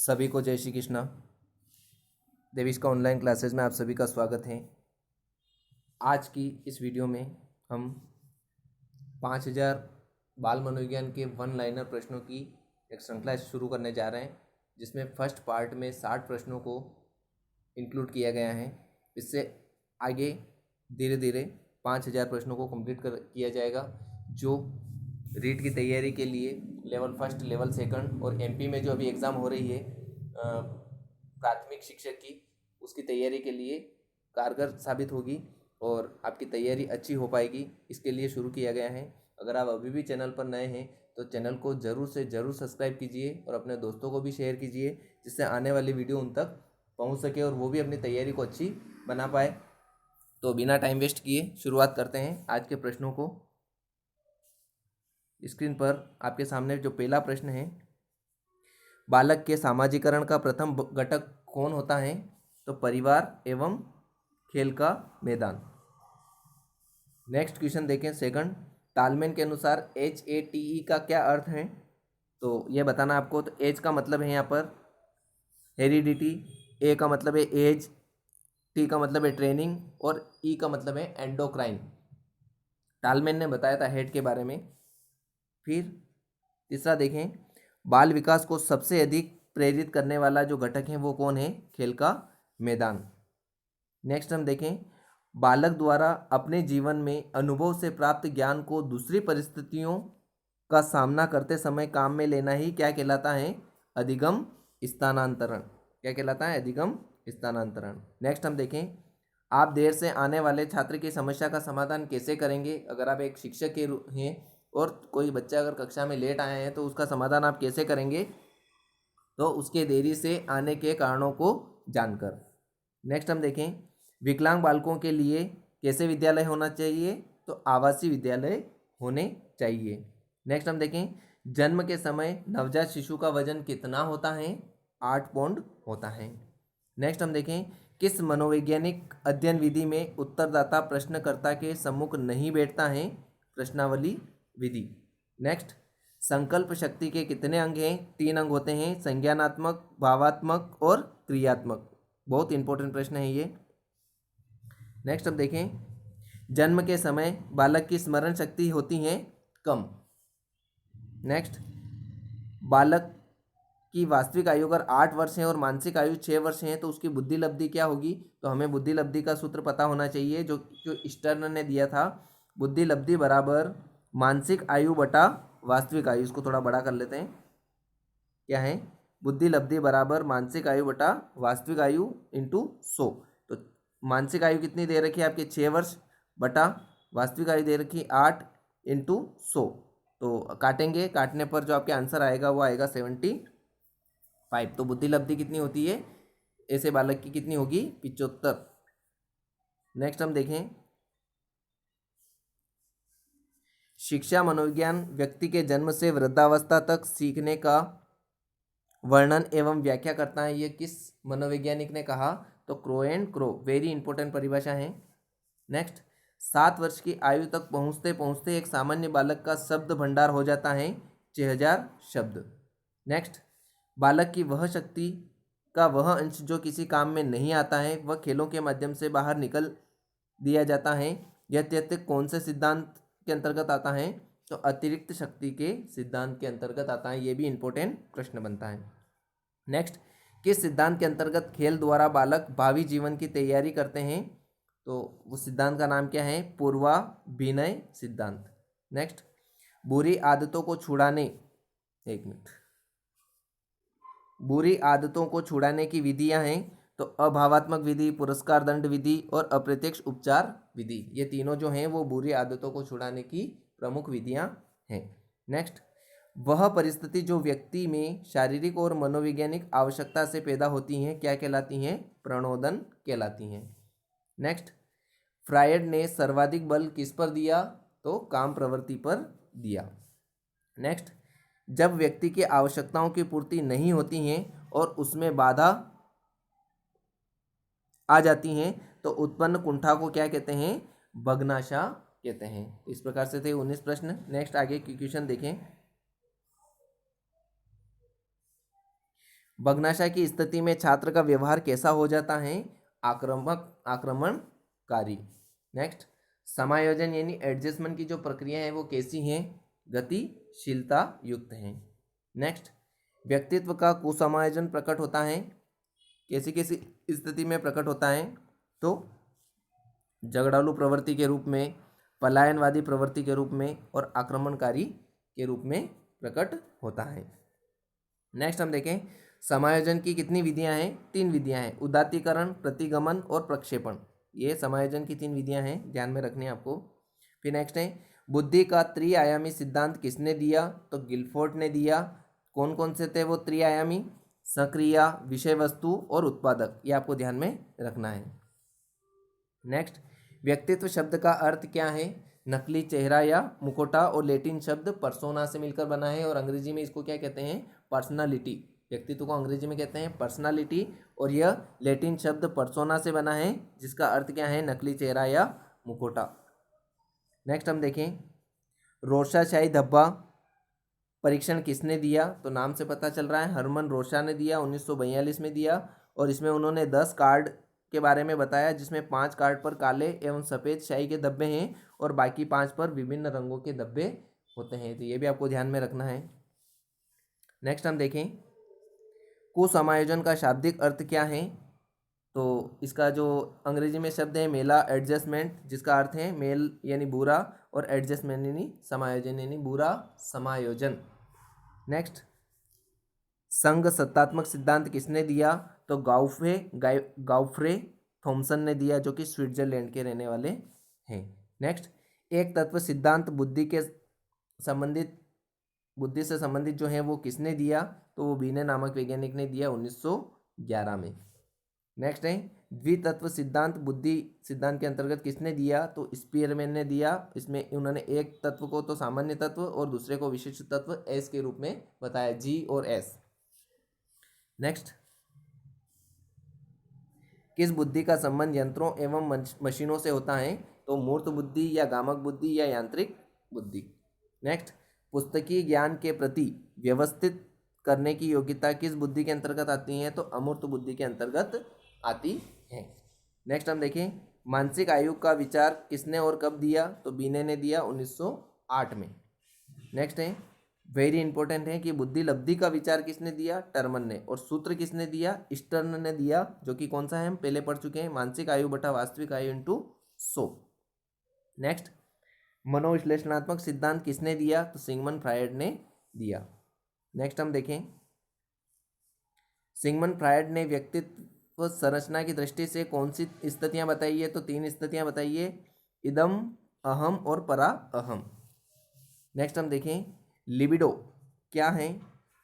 सभी को जय श्री कृष्णा। देवीश का ऑनलाइन क्लासेस में आप सभी का स्वागत है। आज की इस वीडियो में हम 5000 बाल मनोविज्ञान के वन लाइनर प्रश्नों की एक श्रृंखला शुरू करने जा रहे हैं, जिसमें फर्स्ट पार्ट में 60 प्रश्नों को इंक्लूड किया गया है। इससे आगे धीरे धीरे 5000 प्रश्नों को कंप्लीट किया जाएगा, जो रीट की तैयारी के लिए लेवल फर्स्ट, लेवल सेकंड और एमपी में जो अभी एग्ज़ाम हो रही है प्राथमिक शिक्षक की, उसकी तैयारी के लिए कारगर साबित होगी और आपकी तैयारी अच्छी हो पाएगी। इसके लिए शुरू किया गया है। अगर आप अभी भी चैनल पर नए हैं तो चैनल को ज़रूर से ज़रूर सब्सक्राइब कीजिए और अपने दोस्तों को भी शेयर कीजिए, जिससे आने वाली वीडियो उन तक पहुंच सके और वो भी अपनी तैयारी को अच्छी बना पाए। तो बिना टाइम वेस्ट किए शुरुआत करते हैं आज के प्रश्नों को। स्क्रीन पर आपके सामने जो पहला प्रश्न है, बालक के सामाजिकरण का प्रथम घटक कौन होता है? तो परिवार एवं खेल का मैदान। नेक्स्ट क्वेश्चन देखें, सेकंड, टालमैन के अनुसार HATE का क्या अर्थ है? तो ये बताना आपको। तो एज का मतलब है यहाँ पर हेरिडिटी, ए का मतलब है एज, टी का मतलब है ट्रेनिंग और ई का मतलब है एंडोक्राइन। टालमैन ने बताया था हेड के बारे में। फिर तीसरा देखें, बाल विकास को सबसे अधिक प्रेरित करने वाला जो घटक है वो कौन है? खेल का मैदान। नेक्स्ट हम देखें, बालक द्वारा अपने जीवन में अनुभव से प्राप्त ज्ञान को दूसरी परिस्थितियों का सामना करते समय काम में लेना ही क्या कहलाता है? अधिगम स्थानांतरण। क्या कहलाता है? अधिगम स्थानांतरण। नेक्स्ट हम देखें, आप देर से आने वाले छात्र की समस्या का समाधान कैसे करेंगे? अगर आप एक शिक्षक के हैं और कोई बच्चा अगर कक्षा में लेट आया है तो उसका समाधान आप कैसे करेंगे? तो उसके देरी से आने के कारणों को जानकर। नेक्स्ट हम देखें, विकलांग बालकों के लिए कैसे विद्यालय होना चाहिए? तो आवासीय विद्यालय होने चाहिए। नेक्स्ट हम देखें, जन्म के समय नवजात शिशु का वजन कितना होता है? 8 पौंड होता है। नेक्स्ट हम देखें, किस मनोवैज्ञानिक अध्ययन विधि में उत्तरदाता प्रश्नकर्ता के सम्मुख नहीं बैठता है? प्रश्नावली विधि। नेक्स्ट, संकल्प शक्ति के कितने अंग हैं? 3 अंग होते हैं, संज्ञानात्मक, भावात्मक और क्रियात्मक। बहुत इंपॉर्टेंट प्रश्न है ये। नेक्स्ट अब देखें, जन्म के समय बालक की स्मरण शक्ति होती है कम। नेक्स्ट, बालक की वास्तविक आयु अगर 8 वर्ष है और मानसिक आयु 6 वर्ष है तो उसकी बुद्धि लब्धि क्या होगी? तो हमें बुद्धि लब्धि का सूत्र पता होना चाहिए, जो स्टर्न ने दिया था। बुद्धि लब्धि बराबर मानसिक आयु बटा वास्तविक आयु। इसको थोड़ा बड़ा कर लेते हैं। क्या है? बुद्धि लब्धि बराबर मानसिक आयु बटा वास्तविक आयु इंटू 100। तो मानसिक आयु कितनी दे रखी है आपके? 6 वर्ष बटा वास्तविक आयु दे रखी 8 इंटू 100। तो काटेंगे, काटने पर जो आपके आंसर आएगा वो आएगा 75। तो बुद्धि लब्धि कितनी होती है ऐसे बालक की? कितनी होगी? 75। नेक्स्ट हम देखें, शिक्षा मनोविज्ञान व्यक्ति के जन्म से वृद्धावस्था तक सीखने का वर्णन एवं व्याख्या करता है। ये किस मनोवैज्ञानिक ने कहा? तो crow and crow. Very important परिभाषा है। नेक्स्ट, 7 वर्ष की आयु तक पहुंचते पहुंचते एक सामान्य बालक का शब्द भंडार हो जाता है 6000 शब्द। नेक्स्ट, बालक की वह शक्ति का वह अंश जो किसी काम में नहीं आता है वह खेलों के माध्यम से बाहर निकल दिया जाता है। यह तथ्य कौन से सिद्धांत के अंतर्गत आता है? तो अतिरिक्त शक्ति के सिद्धांत के अंतर्गत आता है। ये भी इंपॉर्टेंट प्रश्न बनता है। नेक्स्ट, किस सिद्धांत के अंतर्गत खेल द्वारा बालक भावी जीवन की तैयारी करते हैं? तो उस सिद्धांत का नाम क्या है? पूर्वाभिनय सिद्धांत। नेक्स्ट, बुरी आदतों को छुड़ाने, एक मिनट, बुरी आदतों को छुड़ाने की विधियां हैं। तो अभावात्मक विधि, पुरस्कार दंड विधि और अप्रत्यक्ष उपचार विधि। ये तीनों जो हैं वो बुरी आदतों को छुड़ाने की प्रमुख विधियां हैं। नेक्स्ट, वह परिस्थिति जो व्यक्ति में शारीरिक और मनोवैज्ञानिक आवश्यकता से पैदा होती हैं क्या कहलाती हैं? प्रणोदन कहलाती हैं। नेक्स्ट, फ्रायड ने सर्वाधिक बल किस पर दिया? तो काम प्रवृत्ति पर दिया। नेक्स्ट, जब व्यक्ति की आवश्यकताओं की पूर्ति नहीं होती हैं और उसमें बाधा आ जाती हैं तो उत्पन्न कुंठा को क्या कहते हैं? भग्नाशा कहते हैं। इस प्रकार से थे 19 प्रश्न। नेक्स्ट आगे की क्वेश्चन देखें, भग्नाशय की स्थिति में छात्र का व्यवहार कैसा हो जाता है? आक्रमणकारी। नेक्स्ट, समायोजन यानी एडजस्टमेंट की जो प्रक्रिया है वो कैसी है? गतिशीलता युक्त है। नेक्स्ट, व्यक्तित्व का कुसमायोजन प्रकट होता है, कैसी कैसी स्थिति में प्रकट होता है? तो झगड़ालू प्रवृत्ति के रूप में, पलायनवादी प्रवृत्ति के रूप में और आक्रमणकारी के रूप में प्रकट होता है। नेक्स्ट हम देखें, समायोजन की कितनी विधियां हैं? 3 विधियां हैं, उदात्तीकरण, प्रतिगमन और प्रक्षेपण। ये समायोजन की 3 विधियां हैं, ध्यान में रखनी है आपको। फिर नेक्स्ट है, बुद्धि का त्रिआयामी सिद्धांत किसने दिया? तो गिलफोर्ड ने दिया। कौन कौन से थे वो त्रिआयामी? सक्रिया, विषय वस्तु और उत्पादक। ये आपको ध्यान में रखना है। नेक्स्ट, व्यक्तित्व शब्द का अर्थ क्या है? नकली चेहरा या मुखौटा, और लैटिन शब्द पर्सोना से मिलकर बना है, और अंग्रेजी में इसको क्या कहते हैं? पर्सनालिटी। व्यक्तित्व को अंग्रेजी में कहते हैं पर्सनालिटी, और यह लैटिन शब्द पर्सोना से बना है, जिसका अर्थ क्या है? नकली चेहरा या मुखौटा। नेक्स्ट हम देखें, रोरशाशाही धब्बा परीक्षण किसने दिया? तो नाम से पता चल रहा है, हरमन रोशा ने दिया, 1942 में दिया। और इसमें उन्होंने 10 कार्ड के बारे में बताया, जिसमें 5 कार्ड पर काले एवं सफ़ेद स्याही के धब्बे हैं और बाकी 5 पर विभिन्न रंगों के धब्बे होते हैं। तो ये भी आपको ध्यान में रखना है। नेक्स्ट हम देखें, कुसमायोजन का शाब्दिक अर्थ क्या है? तो इसका जो अंग्रेजी में शब्द है मेला एडजस्टमेंट, जिसका अर्थ है मेल यानी बुरा, और एडजस्टमेंट यानी समायोजन यानी बुरा समायोजन। नेक्स्ट, संघ सत्तात्मक सिद्धांत किसने दिया? तो गाउफ्रे थॉमसन ने दिया, जो कि स्विट्जरलैंड के रहने वाले हैं। नेक्स्ट, एक तत्व सिद्धांत बुद्धि से संबंधित जो है वो किसने दिया? तो वो बीने नामक वैज्ञानिक ने दिया 1911 में। नेक्स्ट है, द्वितत्व सिद्धांत बुद्धि सिद्धांत के अंतर्गत किसने दिया? तो स्पीयरमैन ने दिया। इसमें उन्होंने एक तत्व को तो सामान्य तत्व और दूसरे को विशिष्ट तत्व एस के रूप में बताया, जी और एस। नेक्स्ट, किस बुद्धि का संबंध यंत्रों एवं मशीनों से होता है? तो मूर्त बुद्धि या गामक बुद्धि या यांत्रिक बुद्धि। नेक्स्ट, पुस्तकीय ज्ञान के प्रति व्यवस्थित करने की योग्यता किस बुद्धि के अंतर्गत आती है? तो अमूर्त बुद्धि के अंतर्गत आती है। नेक्स्ट हम देखें, मानसिक आयु का विचार किसने और कब दिया? तो बीने ने दिया 1908 में। नेक्स्ट है, वेरी इंपॉर्टेंट है कि बुद्धि लब्धि का विचार किसने दिया? टर्मन ने। और सूत्र किसने दिया? स्टर्न ने दिया, जो कि कौन सा है? हम पहले पढ़ चुके हैं, मानसिक आयु बटा वास्तविक आयु इंटू 100। नेक्स्ट, मनोविश्लेषणात्मक सिद्धांत किसने दिया? तो सिगमंड फ्रायड ने दिया। नेक्स्ट हम देखें, सिगमंड फ्रायड ने व्यक्तित्व संरचना की दृष्टि से कौन सी स्थितियां बताई है? तो 3 स्थितियां बताइए, इदम, अहम और परा अहम। नेक्स्ट हम देखें, लिबिडो क्या है?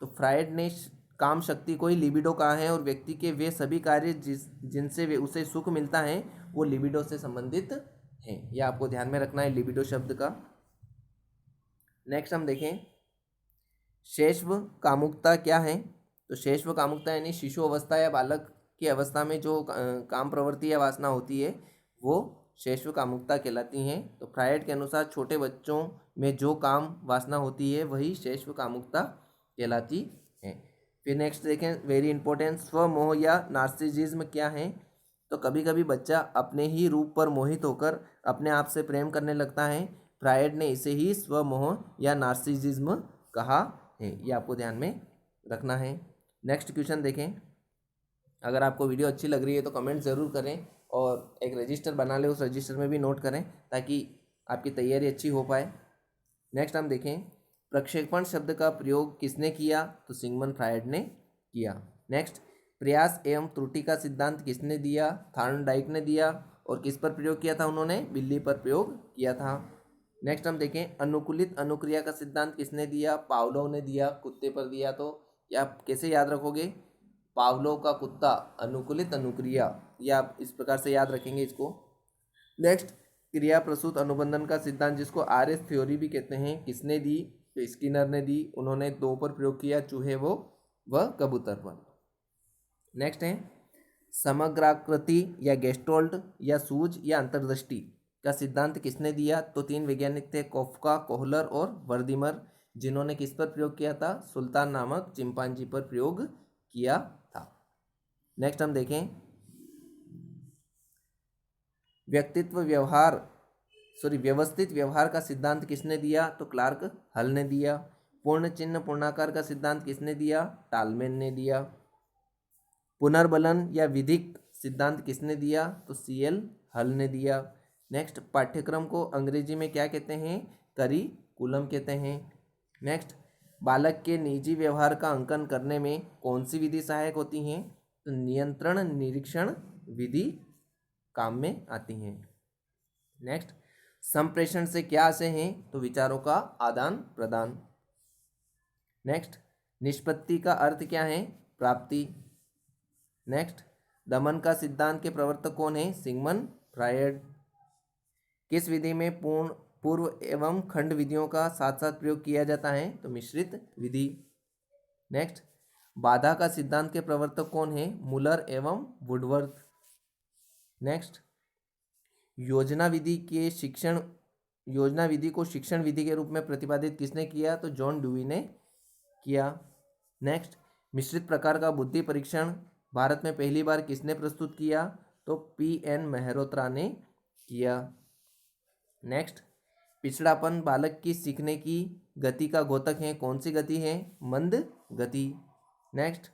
तो फ्रायड ने काम शक्ति को ही लिबिडो कहा है, और व्यक्ति के वे सभी कार्य जिनसे वे उसे सुख मिलता है वो लिबिडो से संबंधित हैं। यह आपको ध्यान में रखना है लिबिडो शब्द का। नेक्स्ट हम देखें, शैशव कामुकता क्या है? तो शैशव कामुकता यानी शिशु अवस्था या बालक की अवस्था में जो काम प्रवृत्ति या वासना होती है वो शैशव कामुकता कहलाती हैं। तो फ्रायड के अनुसार छोटे बच्चों में जो काम वासना होती है वही शैशव कामुकता कहलाती है। फिर नेक्स्ट देखें, वेरी इंपॉर्टेंट, स्वमोह या नार्सिसिज्म क्या है? तो कभी कभी बच्चा अपने ही रूप पर मोहित होकर अपने आप से प्रेम करने लगता है। फ्रायड ने इसे ही स्वमोह या नार्सिसिज्म कहा है। ये आपको ध्यान में रखना है। नेक्स्ट क्वेश्चन देखें, अगर आपको वीडियो अच्छी लग रही है तो कमेंट ज़रूर करें और एक रजिस्टर बना लें, उस रजिस्टर में भी नोट करें ताकि आपकी तैयारी अच्छी हो पाए। नेक्स्ट हम देखें, प्रक्षेपण शब्द का प्रयोग किसने किया? तो सिगमंड फ्रायड ने किया। नेक्स्ट, प्रयास एवं त्रुटि का सिद्धांत किसने दिया? थॉर्नडाइक ने दिया। और किस पर प्रयोग किया था उन्होंने? बिल्ली पर प्रयोग किया था। नेक्स्ट हम देखें, अनुकूलित अनुक्रिया का सिद्धांत किसने दिया? पावलोव ने दिया, कुत्ते पर दिया। तो ये आप कैसे याद रखोगे? पावलोव का कुत्ता, अनुकूलित अनुक्रिया, ये आप इस प्रकार से याद रखेंगे इसको। नेक्स्ट, क्रिया प्रसूत अनुबंधन का सिद्धांत जिसको RS थ्योरी भी कहते हैं, किसने दी? तो स्किनर ने दी। उन्होंने 2 पर प्रयोग किया, चूहे वो व कबूतर पर। नेक्स्ट है, समग्राकृति या गेस्टोल्ट या सूझ या अंतर्दृष्टि का सिद्धांत किसने दिया? तो 3 वैज्ञानिक थे, कोफ्का, कोहलर और वर्दीमर, जिन्होंने किस पर प्रयोग किया था? सुल्तान नामक चिंपांजी पर प्रयोग किया था। नेक्स्ट हम देखें, व्यवस्थित व्यवहार का सिद्धांत किसने दिया? तो क्लार्क हल ने दिया। पूर्ण चिन्ह पूर्णाकार का सिद्धांत किसने दिया? टालमेन ने दिया। पुनर्बलन या विधिक सिद्धांत किसने दिया? तो सीएल हल ने दिया। नेक्स्ट, पाठ्यक्रम को अंग्रेजी में क्या कहते हैं? करिकुलम कहते हैं। नेक्स्ट, बालक के निजी व्यवहार का अंकन करने में कौन सी विधि सहायक होती हैं? तो नियंत्रण निरीक्षण विधि काम में आती हैं। नेक्स्ट, संप्रेषण से क्या आशय हैं? तो विचारों का आदान प्रदान। नेक्स्ट, निष्पत्ति का अर्थ क्या है? प्राप्ति। नेक्स्ट, दमन का सिद्धांत के प्रवर्तक कौन है? Sigmund Freud. किस विधि में पूर्व एवं खंड विधियों का साथ साथ प्रयोग किया जाता है? तो मिश्रित विधि। नेक्स्ट, बाधा का सिद्धांत के प्रवर्तक कौन है? मुलर एवं वुडवर्थ। नेक्स्ट, योजना विधि को शिक्षण विधि के रूप में प्रतिपादित किसने किया? तो जॉन ड्यूई ने किया। नेक्स्ट, मिश्रित प्रकार का बुद्धि परीक्षण भारत में पहली बार किसने प्रस्तुत किया? तो पी.एन. मेहरोत्रा ने किया। नेक्स्ट, पिछड़ापन बालक की सीखने की गति का घोतक है। कौन सी गति है? मंद गति। नेक्स्ट,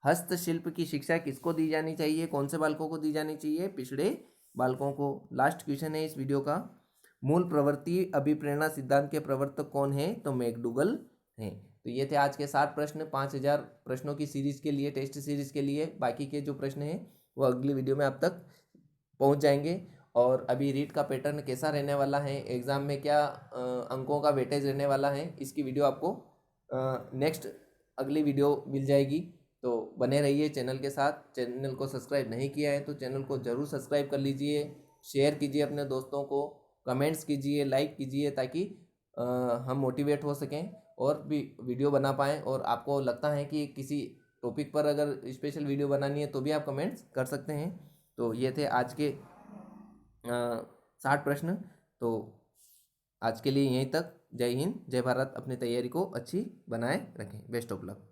हस्तशिल्प की शिक्षा किसको दी जानी चाहिए? कौन से बालकों को दी जानी चाहिए? पिछड़े बालकों को। लास्ट क्वेश्चन है इस वीडियो का, मूल प्रवृत्ति अभिप्रेरणा सिद्धांत के प्रवर्तक कौन है? तो मैकडूगल हैं। तो ये थे आज के 60 प्रश्न 5000 प्रश्नों की सीरीज के लिए, टेस्ट सीरीज के लिए। बाकी के जो प्रश्न हैं वो अगली वीडियो में आप तक पहुंच जाएंगे। और अभी रीट का पैटर्न कैसा रहने वाला है, एग्ज़ाम में क्या अंकों का वेटेज रहने वाला है, इसकी वीडियो आपको नेक्स्ट अगली वीडियो मिल जाएगी। तो बने रहिए चैनल के साथ। चैनल को सब्सक्राइब नहीं किया है तो चैनल को ज़रूर सब्सक्राइब कर लीजिए, शेयर कीजिए अपने दोस्तों को, कमेंट्स कीजिए, लाइक कीजिए, ताकि हम मोटिवेट हो सकें और भी वीडियो बना पाएँ। और आपको लगता है कि किसी टॉपिक पर अगर स्पेशल वीडियो बनानी है तो भी आप कमेंट्स कर सकते हैं। तो ये थे आज के 60 प्रश्न। तो आज के लिए यहीं तक। जय हिंद, जय भारत। अपनी तैयारी को अच्छी बनाए रखें। Best of luck.